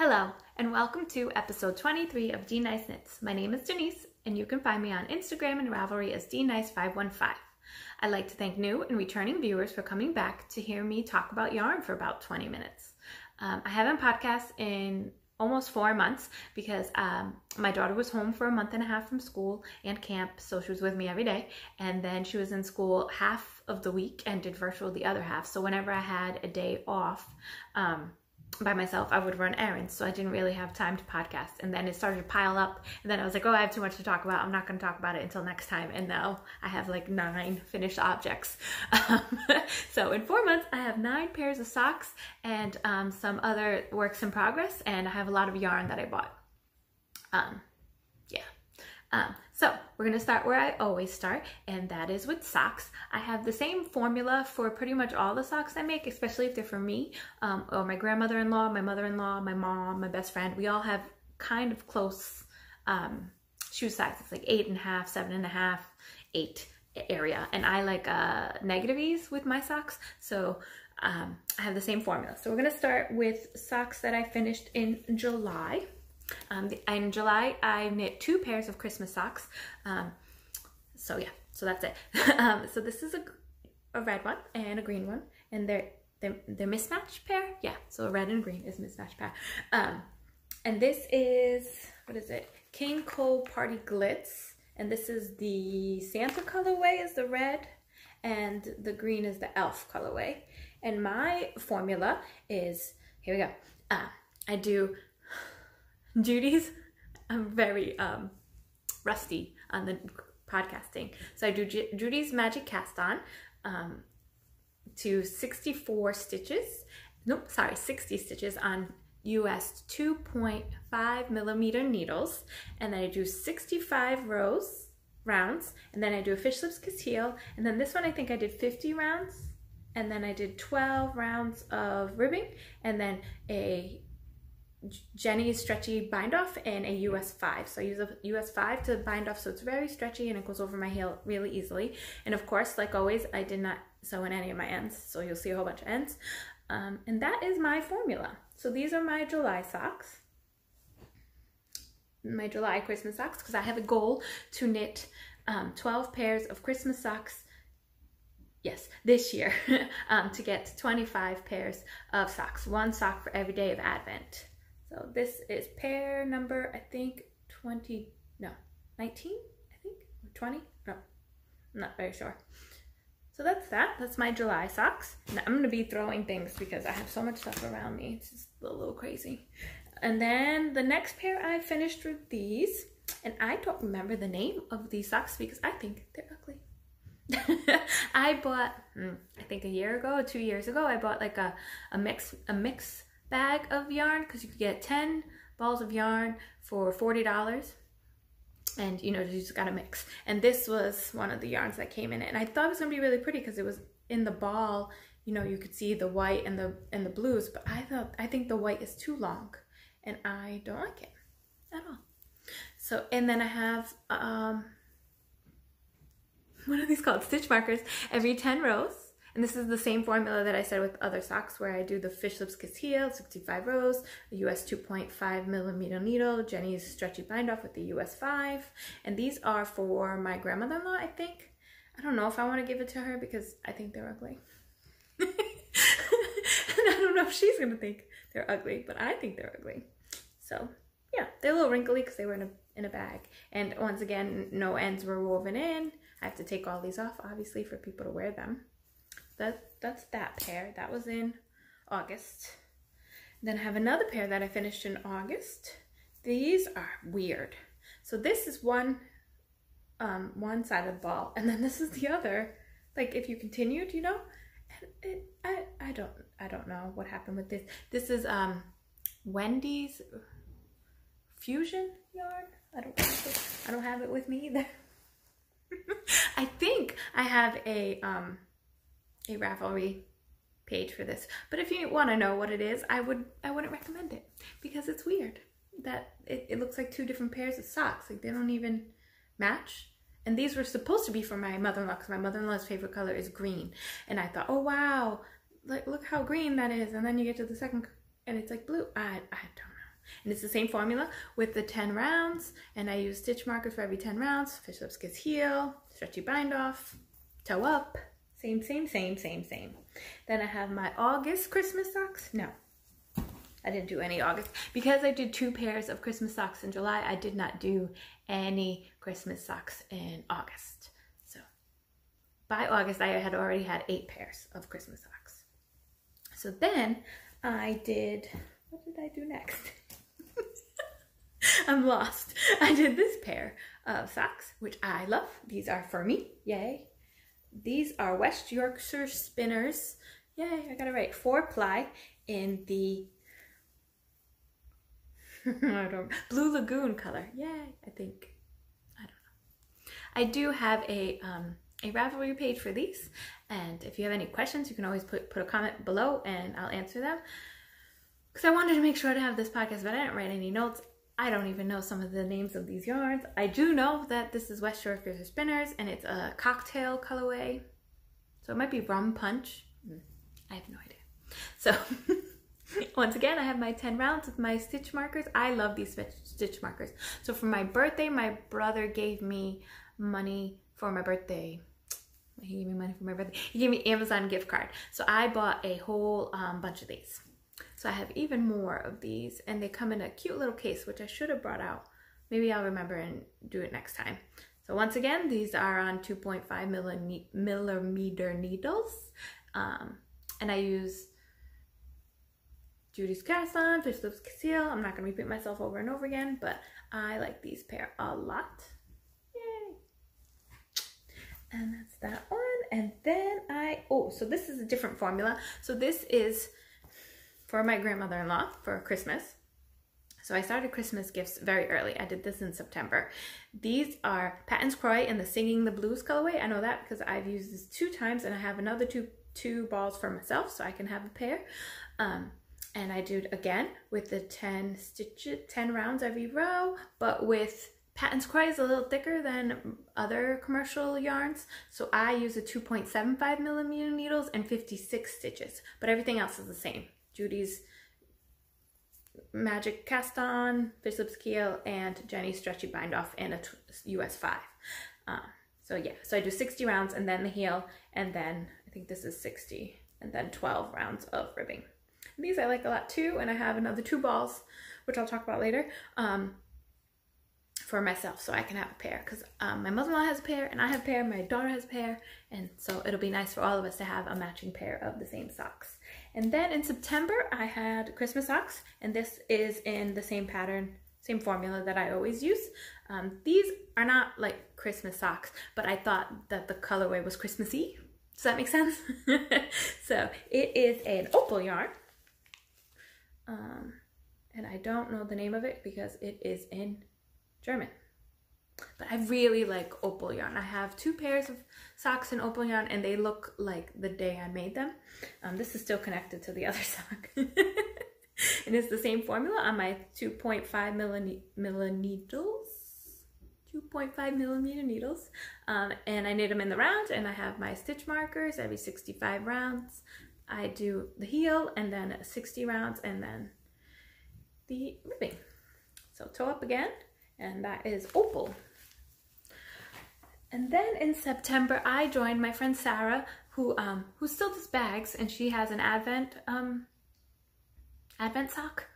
Hello, and welcome to episode 23 of D Nice Knits. My name is Denise, and you can find me on Instagram and Ravelry as DNice515. I'd like to thank new and returning viewers for coming back to hear me talk about yarn for about 20 minutes. I haven't podcasted in almost 4 months because my daughter was home for a month and a half from school and camp, so she was with me every day, and then she was in school half of the week and did virtual the other half. So whenever I had a day off, by myself, I would run errands, so I didn't really have time to podcast. And then it started to pile up, and then I was like, oh, I have too much to talk about. I'm not going to talk about it until next time. And now I have like 9 finished objects. So in 4 months, I have 9 pairs of socks and some other works in progress, and I have a lot of yarn that I bought. So we're going to start where I always start, and that is with socks. I have the same formula for pretty much all the socks I make, especially if they're for me, or my grandmother-in-law, my mother-in-law, my mom, my best friend. We all have kind of close shoe sizes, like 8.5, 7.5, 8 area. And I like negative ease with my socks, so I have the same formula. So we're going to start with socks that I finished in July. In July, I knit 2 pairs of Christmas socks. So that's it. So this is a red one and a green one, and they're mismatched pair. Yeah, so a red and green is mismatched pair. And this is, what is it? King Cole Party Glitz, and this is the Santa colorway is the red, and the green is the elf colorway. And my formula is, here we go. I do Judy's. I'm very rusty on the podcasting, so I do Judy's Magic Cast On to 64 stitches. Nope, sorry, 60 stitches on US 2.5 millimeter needles, and then I do 65 rounds, and then I do a fish lips heel, and then this one I think I did 50 rounds, and then I did 12 rounds of ribbing, and then a Jenny's Stretchy bind off and a US 5. So I use a US 5 to bind off, so it's very stretchy and it goes over my heel really easily. And of course, like always, I did not sew in any of my ends, so you'll see a whole bunch of ends. And that is my formula. So these are my July socks, my July Christmas socks, because I have a goal to knit 12 pairs of Christmas socks, yes, this year, to get 25 pairs of socks, 1 sock for every day of Advent. So this is pair number, I think, 19, I think, or 20? No, I'm not very sure. So that's that. That's my July socks. Now I'm going to be throwing things because I have so much stuff around me. It's just a little crazy. And then the next pair I finished with these, and I don't remember the name of these socks because I think they're ugly. I bought, I think a year ago or 2 years ago, I bought like a mix bag of yarn, because you could get 10 balls of yarn for $40, and you know, you just gotta mix. And this was one of the yarns that came in it, and I thought it was gonna be really pretty because it was in the ball, you know, you could see the white and the blues, but I think the white is too long and I don't like it at all. So, and then I have what are these called? Stitch markers every 10 rows. And this is the same formula that I said with other socks, where I do the fish lips heel, 65 rows, a US 2.5 millimeter needle, Jenny's Stretchy bind off with the US 5. And these are for my grandmother-in-law, I think. I don't know if I want to give it to her because I think they're ugly. And I don't know if she's going to think they're ugly, but I think they're ugly. So yeah, they're a little wrinkly because they were in a bag. And once again, no ends were woven in. I have to take all these off, obviously, for people to wear them. That's that pair. That was in August. Then I have another pair that I finished in August. These are weird. So this is one side of the ball, and then this is the other. Like if you continued, you know, I don't know what happened with this. This is Wendy's fusion yarn. I don't have it with me either. I think I have a Ravelry page for this, but if you want to know what it is, I wouldn't recommend it because it's weird that it looks like 2 different pairs of socks. Like they don't even match. And these were supposed to be for my mother-in-law because my mother-in-law's favorite color is green, and I thought, oh wow, like look how green that is, and then you get to the second and it's like blue. I don't know. And it's the same formula with the 10 rounds, and I use stitch markers for every 10 rounds. Fish lips kiss heel, stretchy bind off, toe up, same. Then I have my August Christmas socks. No, I didn't do any August. Because I did 2 pairs of Christmas socks in July, I did not do any Christmas socks in August. So by August, I had already had 8 pairs of Christmas socks. So then I did, what did I do next? I'm lost. I did this pair of socks, which I love. These are for me, yay. These are West Yorkshire Spinners. Yay, I got it right. 4-ply in the Blue Lagoon color. Yay, I think. I don't know. I do have a Ravelry page for these, and if you have any questions, you can always put a comment below and I'll answer them. Because I wanted to make sure to have this podcast, but I didn't write any notes. I don't even know some of the names of these yarns. I do know that this is West Yorkshire Spinners, and it's a cocktail colorway. So it might be rum punch. I have no idea. So once again, I have my 10 rounds with my stitch markers. I love these stitch markers. So for my birthday, my brother gave me money for my birthday. He gave me money for my birthday. He gave me Amazon gift card. So I bought a whole bunch of these. So I have even more of these, and they come in a cute little case, which I should have brought out. Maybe I'll remember and do it next time. So once again, these are on 2.5 millimeter needles. And I use Judy's cast on, Fish Lips Seal. I'm not going to repeat myself over and over again, but I like these pair a lot. Yay! And that's that one. And then so this is a different formula. So this is for my grandmother-in-law for Christmas. So I started Christmas gifts very early. I did this in September. These are Patton's Croy in the Singing the Blues colorway. I know that because I've used this 2 times, and I have another two balls for myself, so I can have a pair. And I do again with the 10 rounds every row, but with Patton's Croy is a little thicker than other commercial yarns, so I use a 2.75 millimeter needles and 56 stitches, but everything else is the same. Judy's Magic Cast On, Fish Lips Keel, and Jenny's Stretchy Bind Off, and a US 5. So yeah, so I do 60 rounds and then the heel, and then I think this is 60, and then 12 rounds of ribbing. And these I like a lot too, and I have another 2 balls, which I'll talk about later, for myself, so I can have a pair, because my mother-in-law has a pair, and I have a pair, my daughter has a pair, and so it'll be nice for all of us to have a matching pair of the same socks. And then in September, I had Christmas socks, and this is in the same pattern, same formula that I always use. These are not like Christmas socks, but I thought that the colorway was Christmassy. Does that make sense? So it is an opal yarn. And I don't know the name of it because it is in German. But I really like opal yarn. I have 2 pairs of socks in opal yarn, and they look like the day I made them. This is still connected to the other sock. And it's the same formula on my 2.5 millimeter needles. And I knit them in the round, and I have my stitch markers every 65 rounds. I do the heel, and then 60 rounds, and then the ribbing. So toe up again, and that is opal. And then in September, I joined my friend Sarah, who still does bags, and she has an Advent sock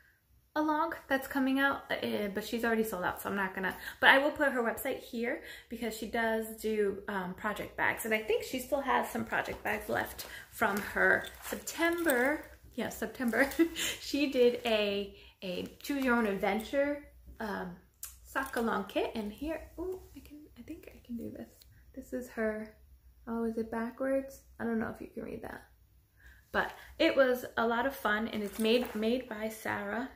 along that's coming out, but she's already sold out, so I'm not gonna, but I will put her website here because she does do project bags, and I think she still has some project bags left from her September. Yeah, September. She did a choose your own adventure sock along kit, and here, oh, I think I can do this. This is her. Oh, is it backwards? I don't know if you can read that, but it was a lot of fun, and it's made by Sarah.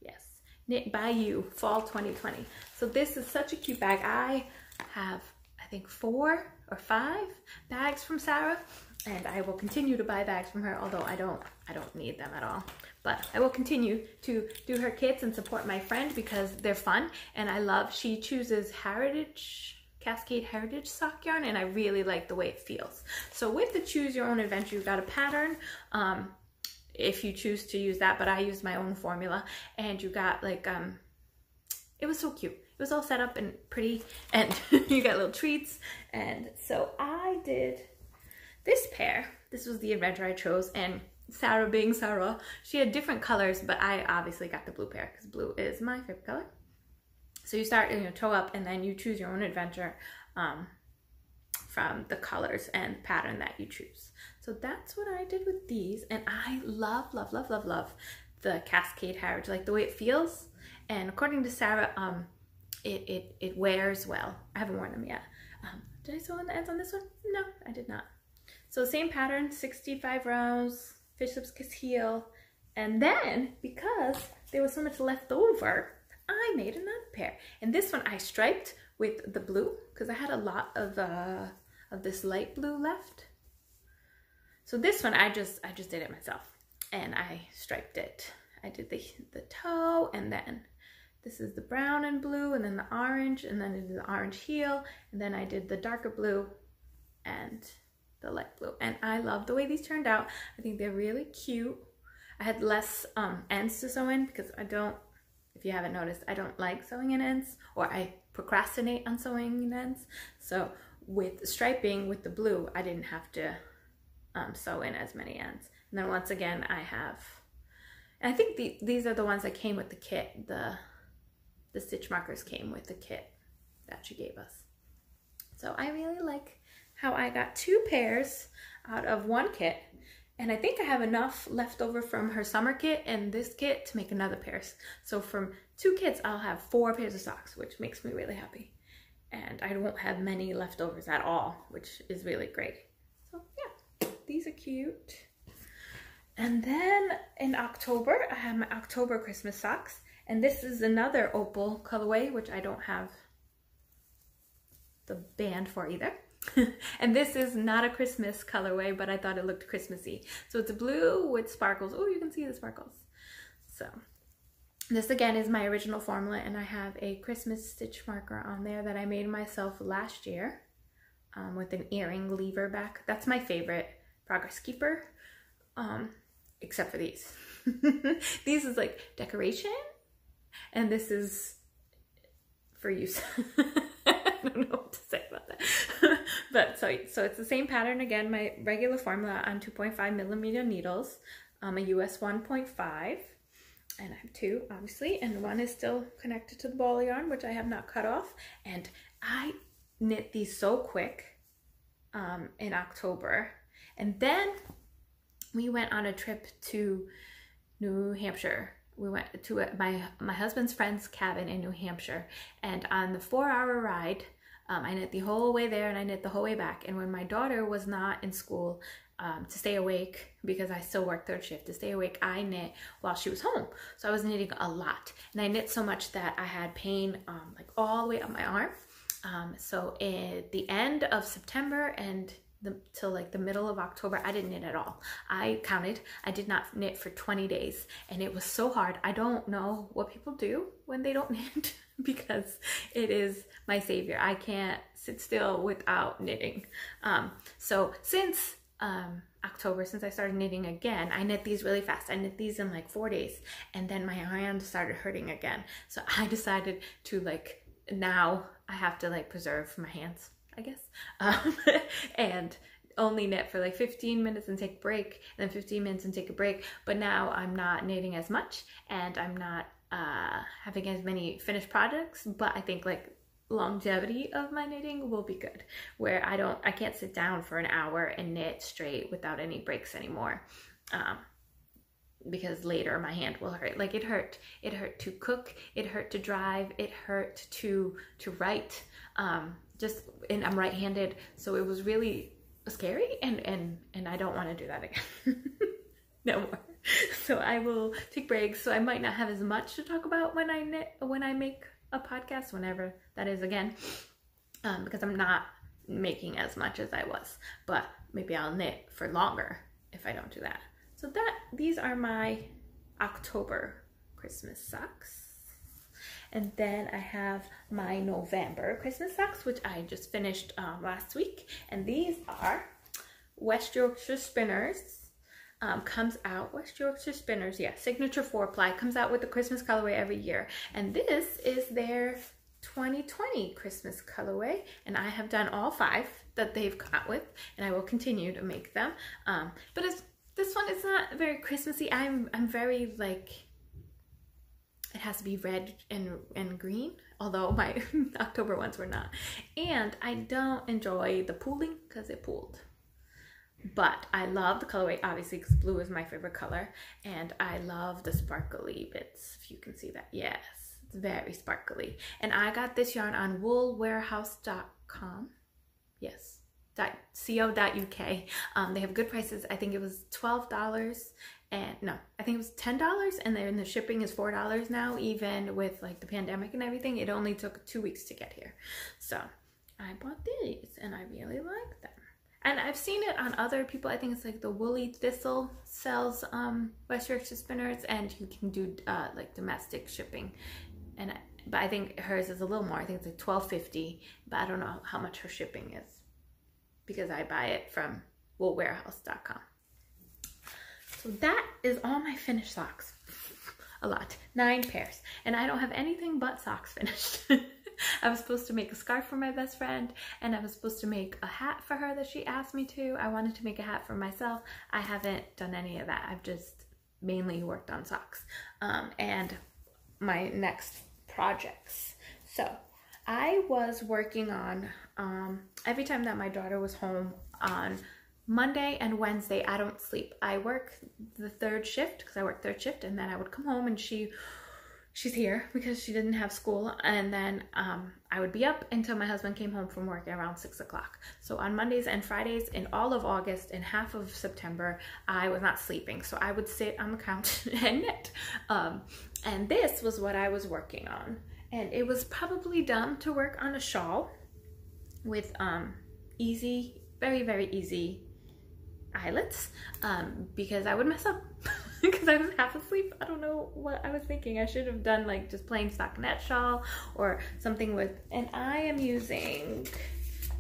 Yes, knit by you, fall 2020. So this is such a cute bag. I have, I think, 4 or 5 bags from Sarah, and I will continue to buy bags from her, although I don't need them at all. But I will continue to do her kits and support my friend because they're fun, and I love, she chooses Cascade Heritage sock yarn, and I really like the way it feels. So with the Choose Your Own Adventure, you've got a pattern. if you choose to use that, but I used my own formula. And you got like, it was so cute. It was all set up and pretty, and you got little treats. And so I did this pair. This was the adventure I chose, and Sarah being Sarah, she had different colors, but I obviously got the blue pair because blue is my favorite color. So you start, toe up, and then you choose your own adventure from the colors and pattern that you choose. So that's what I did with these, and I love, love, love, love, love the Cascade Heritage, like the way it feels. And according to Sarah, it wears well. I haven't worn them yet. Did I sew on the ends on this one? No, I did not. So same pattern, 65 rounds, fish lips kiss heel, and then because there was so much left over, I made another pair. And this one I striped with the blue because I had a lot of this light blue left. So this one I just did it myself, and I striped it. I did the toe, and then this is the brown and blue, and then the orange, and then I did the orange heel, and then I did the darker blue and the light blue. And I love the way these turned out. I think they're really cute. I had less ends to sew in because I don't, if you haven't noticed, I don't like sewing in ends, or I procrastinate on sewing in ends. So with striping with the blue, I didn't have to sew in as many ends. And then once again, I have, and I think these are the ones that came with the kit. The stitch markers came with the kit that she gave us. So I really like how I got 2 pairs out of 1 kit, and I think I have enough left over from her summer kit and this kit to make another pair. So from 2 kits, I'll have 4 pairs of socks, which makes me really happy. And I won't have many leftovers at all, which is really great. So yeah, these are cute. And then in October, I have my October Christmas socks. And this is another opal colorway, which I don't have the band for either. And this is not a Christmas colorway, but I thought it looked Christmassy. So it's a blue with sparkles. Oh, you can see the sparkles. So this again is my original formula, and I have a Christmas stitch marker on there that I made myself last year with an earring lever back. That's my favorite progress keeper, except for these. These is like decoration, and this is for use. I don't know what to say about that. But so it's the same pattern again, my regular formula on 2.5mm needles, a US 1.5, and I have 2 obviously, and one is still connected to the ball yarn, which I have not cut off. And I knit these so quick in October, and then we went on a trip to New Hampshire. We went to my husband's friend's cabin in New Hampshire, and on the 4-hour ride, I knit the whole way there and I knit the whole way back. And when my daughter was not in school to stay awake, because I still work 3rd shift, to stay awake, I knit while she was home. So I was knitting a lot, and I knit so much that I had pain like all the way up my arm. So at the end of September and till like the middle of October, I didn't knit at all. I counted, I did not knit for 20 days, and it was so hard. I don't know what people do when they don't knit, because it is my savior. I can't sit still without knitting. So since October, since I started knitting again, I knit these really fast. I knit these in like 4 days, and then my hand started hurting again. So I decided to, like, now I have to like preserve my hands, I guess, and only knit for like 15 minutes and take a break, and then 15 minutes and take a break. But now I'm not knitting as much, and I'm not having as many finished projects, but I think like longevity of my knitting will be good, where I can't sit down for an hour and knit straight without any breaks anymore, because later my hand will hurt. Like it hurt to cook, it hurt to drive, it hurt to write, and I'm right-handed, so it was really scary, and I don't want to do that again. No more. So I will take breaks, so I might not have as much to talk about when I knit, when I make a podcast, whenever that is again, because I'm not making as much as I was, but maybe I'll knit for longer if I don't do that. So these are my October Christmas socks. And then I have my November Christmas socks, which I just finished last week. And these are West Yorkshire Spinners comes out, West Yorkshire Spinners, yeah, Signature 4-ply, comes out with the Christmas colorway every year. And this is their 2020 Christmas colorway, and I have done all 5 that they've come out with, and I will continue to make them. But this one is not very Christmassy. I'm very like, it has to be red and green, although my October ones were not. And I don't enjoy the pooling because it pooled. But I love the colorway, obviously, because blue is my favorite color. And I love the sparkly bits, if you can see that. Yes, it's very sparkly. And I got this yarn on woolwarehouse.com. Yes, .co.uk. They have good prices. I think it was $12. And no, I think it was $10, and then the shipping is $4 now, even with like the pandemic and everything. It only took 2 weeks to get here. So I bought these and I really like them. And I've seen it on other people. I think it's like the Woolly Thistle sells West Yorkshire Spinners, and you can do like domestic shipping. But I think hers is a little more. I think it's like $12.50, but I don't know how much her shipping is because I buy it from woolwarehouse.com. So that is all my finished socks. A lot. 9 pairs. And I don't have anything but socks finished. I was supposed to make a scarf for my best friend, and I was supposed to make a hat for her that she asked me to. I wanted to make a hat for myself. I haven't done any of that. I've just mainly worked on socks and my next projects. So I was working on, every time that my daughter was home on Monday and Wednesday, I don't sleep. I work the 3rd shift because I work 3rd shift, and then I would come home and she's here because she didn't have school, and then I would be up until my husband came home from work around 6 o'clock. So on Mondays and Fridays in all of August and half of September, I was not sleeping. So I would sit on the couch and knit. And this was what I was working on. And it was probably dumb to work on a shawl with easy, very, very easy eyelets because I would mess up because I was half asleep. I don't know what I was thinking. I should have done like just plain stockinette shawl or something with, and I am using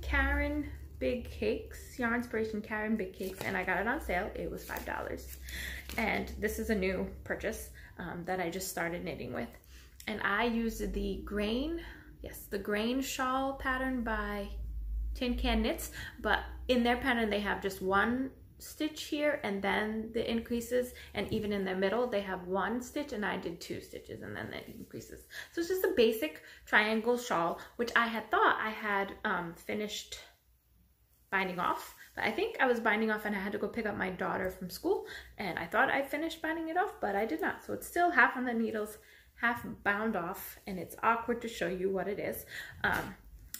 Karen Big Cakes, Yarn Inspiration Karen Big Cakes, and I got it on sale. It was $5. And this is a new purchase that I just started knitting with. And I used the grain, yes, the grain shawl pattern by Tin Can Knits, but in their pattern they have just 1 stitch here and then the increases, and even in the middle they have 1 stitch, and I did 2 stitches and then the increases. So it's just a basic triangle shawl, which I had thought I had finished binding off, but I think I was binding off and I had to go pick up my daughter from school, and I thought I finished binding it off, but I did not. So it's still half on the needles, half bound off, and it's awkward to show you what it is.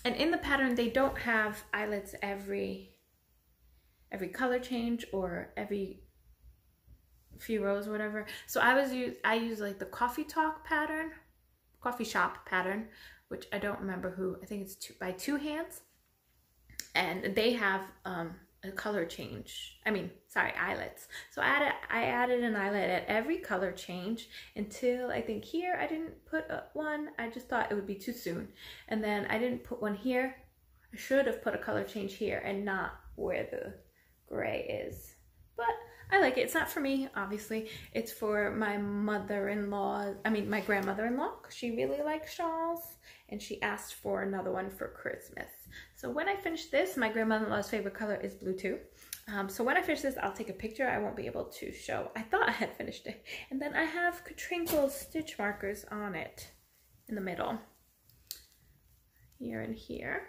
And in the pattern, they don't have eyelets every color change or every few rows, whatever. So I use like the Coffee Shop pattern, which I don't remember who. I think it's by Two Hands, and they have a color change. Eyelets. So I added an eyelet at every color change until I think here I didn't put one. I just thought it would be too soon, and then I didn't put one here. I should have put a color change here and not where the gray is, but I like it. It's not for me, obviously. It's for my mother-in-law, my grandmother-in-law, because she really likes shawls, and she asked for another one for Christmas. So when I finish this, my grandmother-in-law's favorite color is blue too. So when I finish this, I'll take a picture. I won't be able to show. I thought I had finished it. And then I have Katrinkle's stitch markers on it in the middle. Here and here.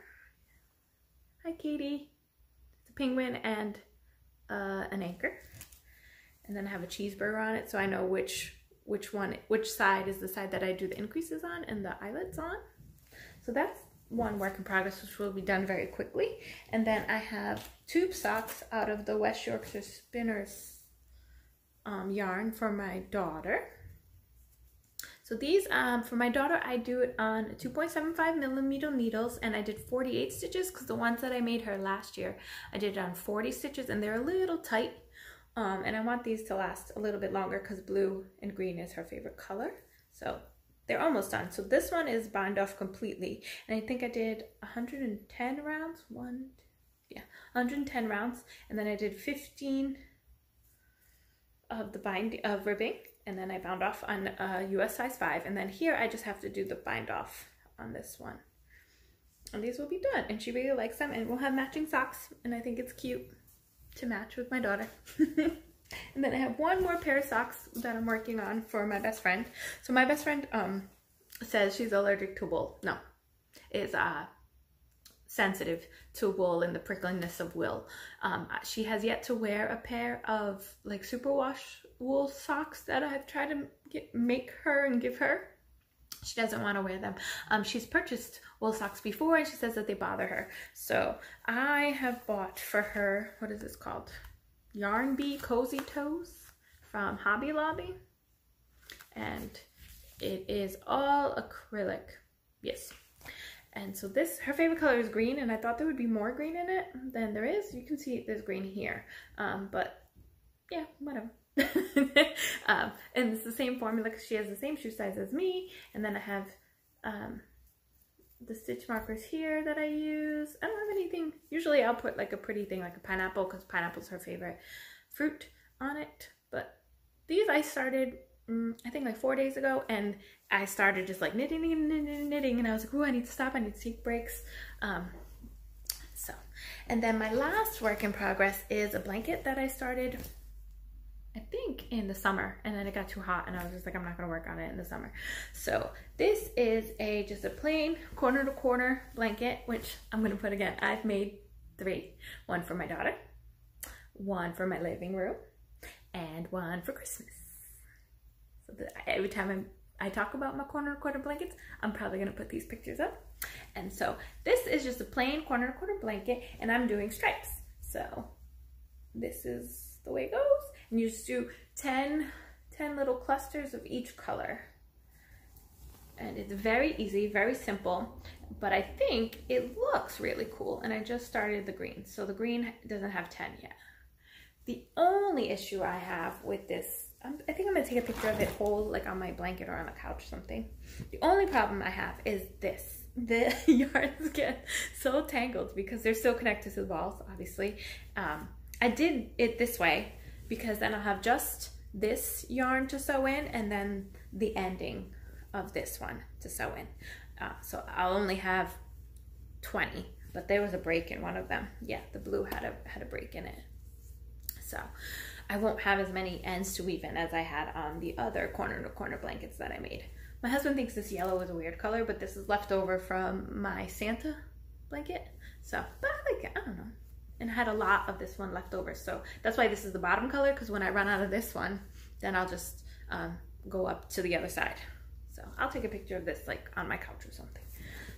Hi, Katie. It's a penguin and an anchor. And then I have a cheeseburger on it, so I know which side is the side that I do the increases on and the eyelets on. So that's one work in progress, which will be done very quickly. And then I have tube socks out of the West Yorkshire Spinners yarn for my daughter. So these, for my daughter, I do it on 2.75mm needles, and I did 48 stitches because the ones that I made her last year, I did it on 40 stitches, and they're a little tight. And I want these to last a little bit longer because blue and green is her favorite color. So they're almost done. So this one is bound off completely. And I think I did 110 rounds. 110 rounds. And then I did 15 of the ribbing, and then I bound off on US size 5, and then here I just have to do the bind off on this one. And these will be done, and she really likes them, and we'll have matching socks, and I think it's cute to match with my daughter. And then I have one more pair of socks that I'm working on for my best friend. So my best friend says she's allergic to wool. No, is sensitive to wool and the prickliness of wool. She has yet to wear a pair of like superwash wool socks that I've tried to make her and give her. She doesn't want to wear them. She's purchased wool socks before, and she says that they bother her. So I have bought for her, what is this called? Yarn Bee Cozy Toes from Hobby Lobby. And it is all acrylic. Yes. And so this, her favorite color is green, and I thought there would be more green in it than there is. You can see there's green here. But yeah, whatever. And it's the same formula because she has the same shoe size as me. And then I have the stitch markers here that I use. I don't have anything. Usually I'll put like a pretty thing like a pineapple because pineapple's her favorite fruit on it. But these I started I think like 4 days ago, and I started just like knitting and I was like, oh, I need to stop, I need to take breaks. And then my last work in progress is a blanket that I started I think in the summer, and then it got too hot and I was just like, I'm not gonna work on it in the summer. So this is just a plain corner to corner blanket, which I'm gonna put again. I've made 3, one for my daughter, one for my living room, and one for Christmas. So every time I talk about my corner to corner blankets, I'm probably gonna put these pictures up. And so this is just a plain corner to corner blanket, and I'm doing stripes. So this is the way it goes. And you just do 10 little clusters of each color. And it's very easy, very simple, but I think it looks really cool. And I just started the green. So the green doesn't have 10 yet. The only issue I have with this, I think I'm gonna take a picture of it whole, like on my blanket or on the couch or something. The only problem I have is this. The yarns get so tangled because they're still connected to the balls, obviously. I did it this way because then I'll have just this yarn to sew in and then the ending of this one to sew in. So I'll only have 20, but there was a break in one of them. Yeah, the blue had a break in it. So I won't have as many ends to weave in as I had on the other corner to corner blankets that I made. My husband thinks this yellow is a weird color, but this is left over from my Santa blanket. So, but I like it, I don't know. And I had a lot of this one left over, so that's why this is the bottom color, because when I run out of this one, then I'll just go up to the other side. So I'll take a picture of this like on my couch or something.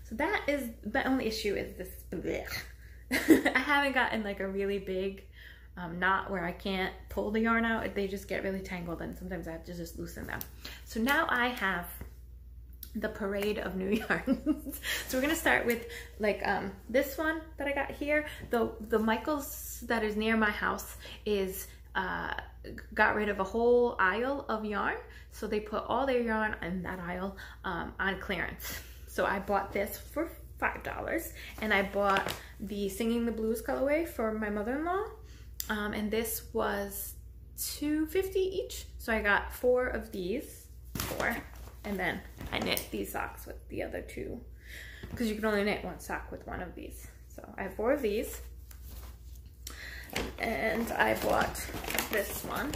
So that is, the only issue is this blech. I haven't gotten like a really big knot where I can't pull the yarn out. They just get really tangled, and sometimes I have to just loosen them. So now I have the parade of new yarns. So we're gonna start with like this one that I got here. The Michaels that is near my house is got rid of a whole aisle of yarn, so they put all their yarn in that aisle on clearance. So I bought this for $5, and I bought the Singing the Blues colorway for my mother-in-law, and this was $2.50 each. So I got 4 of these, 4. And then I knit these socks with the other 2, because you can only knit 1 sock with 1 of these. So I have 4 of these. And I bought this one.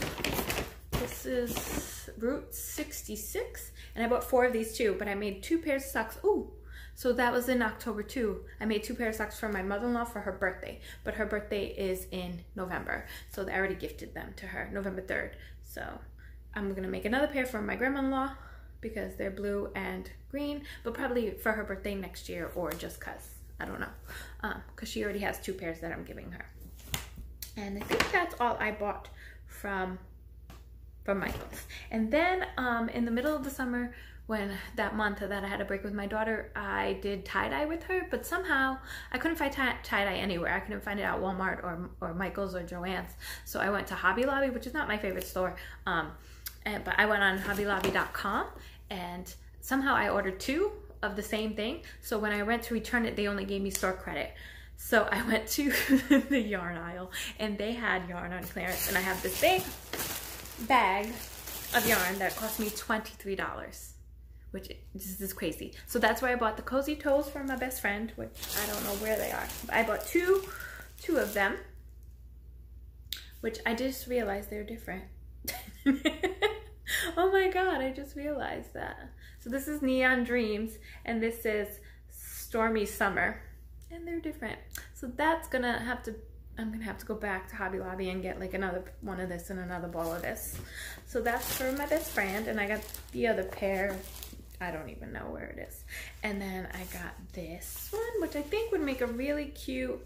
This is Route 66. And I bought 4 of these too, but I made 2 pairs of socks. Ooh, so that was in October too. I made 2 pairs of socks for my mother-in-law for her birthday, but her birthday is in November. So I already gifted them to her, November 3rd. So I'm gonna make another pair for my grandma-in-law, because they're blue and green, but probably for her birthday next year, or just cause, I don't know, because she already has 2 pairs that I'm giving her. And I think that's all I bought from Michaels. And then in the middle of the summer, when that month that I had a break with my daughter, I did tie-dye with her, but somehow I couldn't find tie-dye anywhere. I couldn't find it at Walmart or Michaels or Joann's. So I went to Hobby Lobby, which is not my favorite store, but I went on hobbylobby.com, and somehow I ordered 2 of the same thing. So when I went to return it, they only gave me store credit. So I went to the yarn aisle, and they had yarn on clearance, and I have this big bag of yarn that cost me $23, which is crazy. So that's where I bought the cozy toes from my best friend, which I don't know where they are. I bought two of them, which I just realized they're different. Oh my God, I just realized that. So this is Neon Dreams and this is Stormy Summer, and they're different. So that's gonna have to, I'm gonna have to go back to Hobby Lobby and get like another one of this and another ball of this. So that's for my best friend, and I got the other pair. I don't even know where it is. And then I got this one, which I think would make a really cute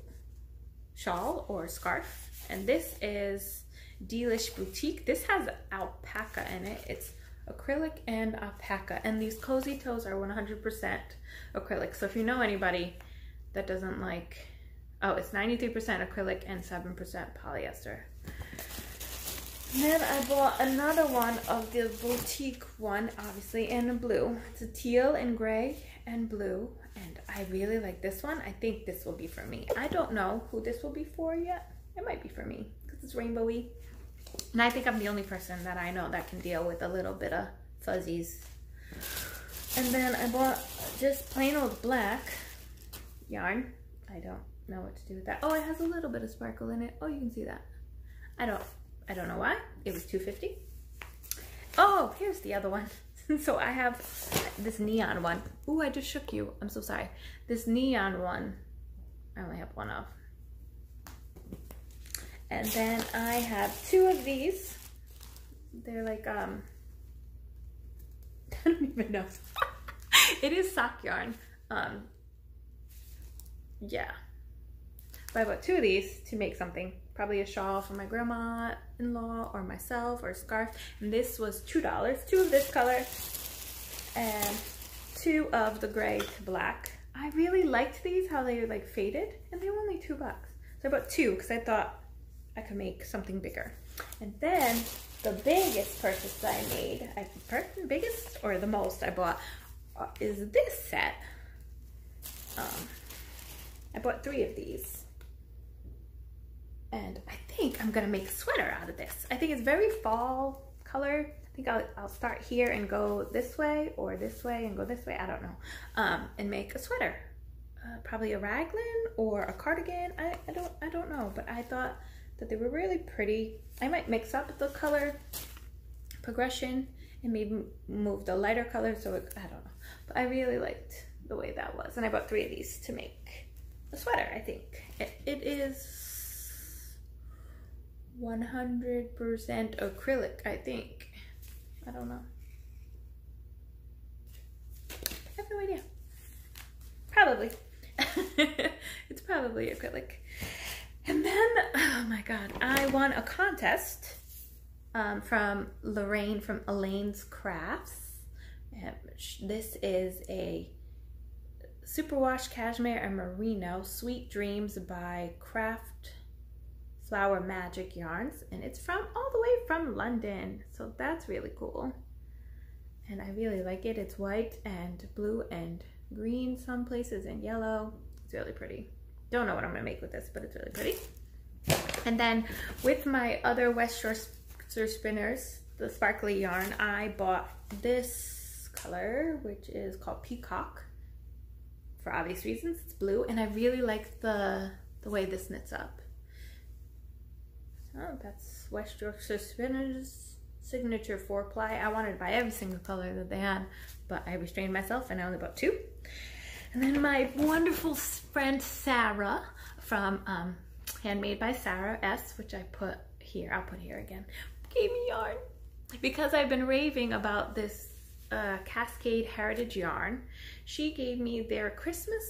shawl or scarf. And this is Delish Boutique. This has alpaca in it. It's acrylic and alpaca. And these cozy toes are 100% acrylic. So if you know anybody that doesn't like, oh, it's 93% acrylic and 7% polyester. And then I bought another one of the boutique one, obviously in blue. It's a teal and gray and blue, and I really like this one. I think this will be for me. I don't know who this will be for yet. It might be for me because it's rainbowy. And I think I'm the only person that I know that can deal with a little bit of fuzzies. And then I bought just plain old black yarn. I don't know what to do with that. Oh, it has a little bit of sparkle in it. Oh, you can see that. I don't know why. It was $2.50. Oh, here's the other one. So I have this neon one. Ooh, I just shook you. I'm so sorry. This neon one, I only have one of. And then I have two of these. They're like, I don't even know. It is sock yarn. Yeah. But I bought two of these to make something. Probably a shawl for my grandma-in-law or myself, or a scarf. And this was $2. Two of this color and two of the gray to black. I really liked these, how they like faded, and they were only $2. So I bought two because I thought I could make something bigger. And then the biggest purchase I made, biggest or the most I bought, is this set. I bought 3 of these. And I think I'm gonna make a sweater out of this. I think it's very fall color. I think I'll start here and go this way, or this way and go this way. I don't know. And make a sweater. Probably a raglan or a cardigan. I don't know, but I thought that they were really pretty. I might mix up the color progression and maybe move the lighter color, so I don't know. But I really liked the way that was. And I bought 3 of these to make a sweater, I think. It is 100% acrylic, I think. I don't know. I have no idea. Probably. It's probably acrylic. And then, oh my God, I won a contest from Lorraine from Elaine's Crafts. This is a superwash cashmere and merino sweet dreams by Craft Flower Magic Yarns, and it's from all the way from London, so that's really cool. And I really like it. It's white and blue and green some places and yellow. It's really pretty. Don't know what I'm gonna make with this, but it's really pretty. And then with my other West Shore spinners, the sparkly yarn, I bought this color, which is called Peacock. For obvious reasons, it's blue, and I really like the way this knits up. Oh, that's West Yorkshire Spinners signature 4-ply. I wanted to buy every single color that they had, but I restrained myself and I only bought 2. And then my wonderful friend Sarah from Handmade by Sarah S, which I put here, I'll put here again, gave me yarn because I've been raving about this Cascade Heritage yarn. She gave me their Christmas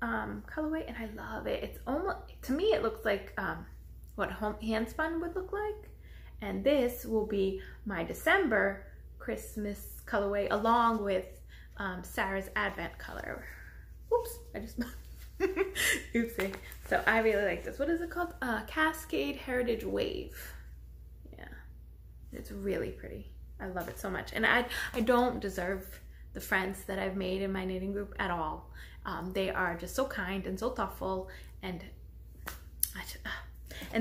colorway, and I love it. It's almost, to me it looks like what hand spun would look like, and this will be my December Christmas colorway along with Sarah's Advent color. Oops, I just oopsie. So I really like this. What is it called? Cascade Heritage Wave. Yeah, it's really pretty. I love it so much, and I don't deserve the friends that I've made in my knitting group at all. They are just so kind and so thoughtful, and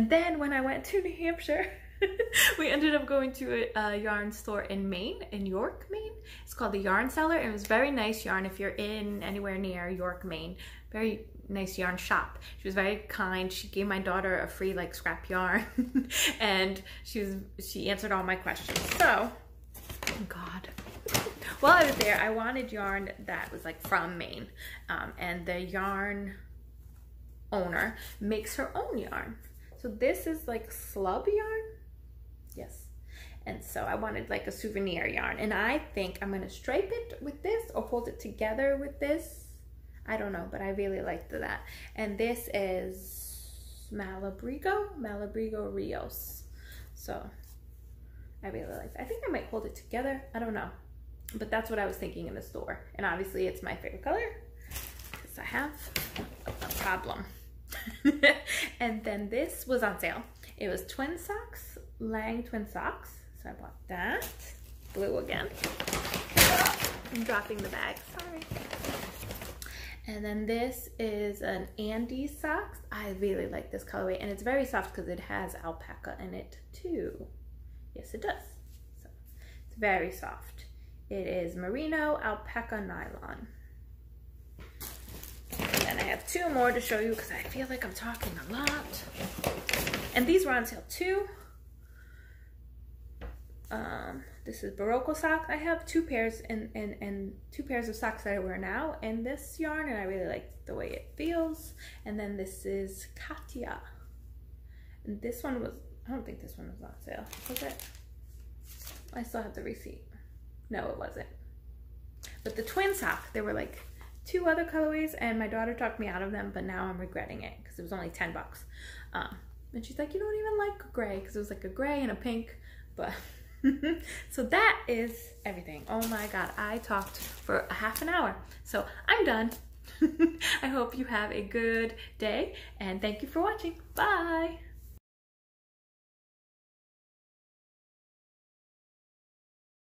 then when I went to New Hampshire, We ended up going to a yarn store in Maine, in York, Maine. It's called the Yarn Cellar, and it was very nice yarn if you're in anywhere near York, Maine. Very nice yarn shop. She was very kind. She gave my daughter a free like scrap yarn and she answered all my questions. So, oh God. While I was there, I wanted yarn that was like from Maine, and the yarn owner makes her own yarn. So this is like slub yarn. Yes. And so I wanted like a souvenir yarn, and I think I'm going to stripe it with this or hold it together with this. I don't know, but I really liked that. And this is Malabrigo Rios. So I really like that. I think I might hold it together. I don't know. But that's what I was thinking in the store. And obviously it's my favorite color because I have a problem. And then this was on sale. It was twin socks, Lang twin socks. So I bought that. Blue again. I'm dropping the bag, sorry. And then this is an Andy socks. I really like this colorway, and it's very soft because it has alpaca in it too. Yes, it does. So it's very soft. It is merino alpaca nylon. And then I have two more to show you because I feel like I'm talking a lot. And these were on sale too. This is Barocco sock. I have two pairs and two pairs of socks that I wear now in this yarn, and I really like the way it feels. And then this is Katia. And this one was, I don't think this one was on sale. Was it? I still have the receipt. No, it wasn't. But the twin sock, there were like two other colorways, and my daughter talked me out of them, but now I'm regretting it because it was only 10 bucks. And she's like, you don't even like gray, because it was like a gray and a pink, but so that is everything. Oh my God, I talked for a half an hour. So I'm done. I hope you have a good day, and thank you for watching. Bye.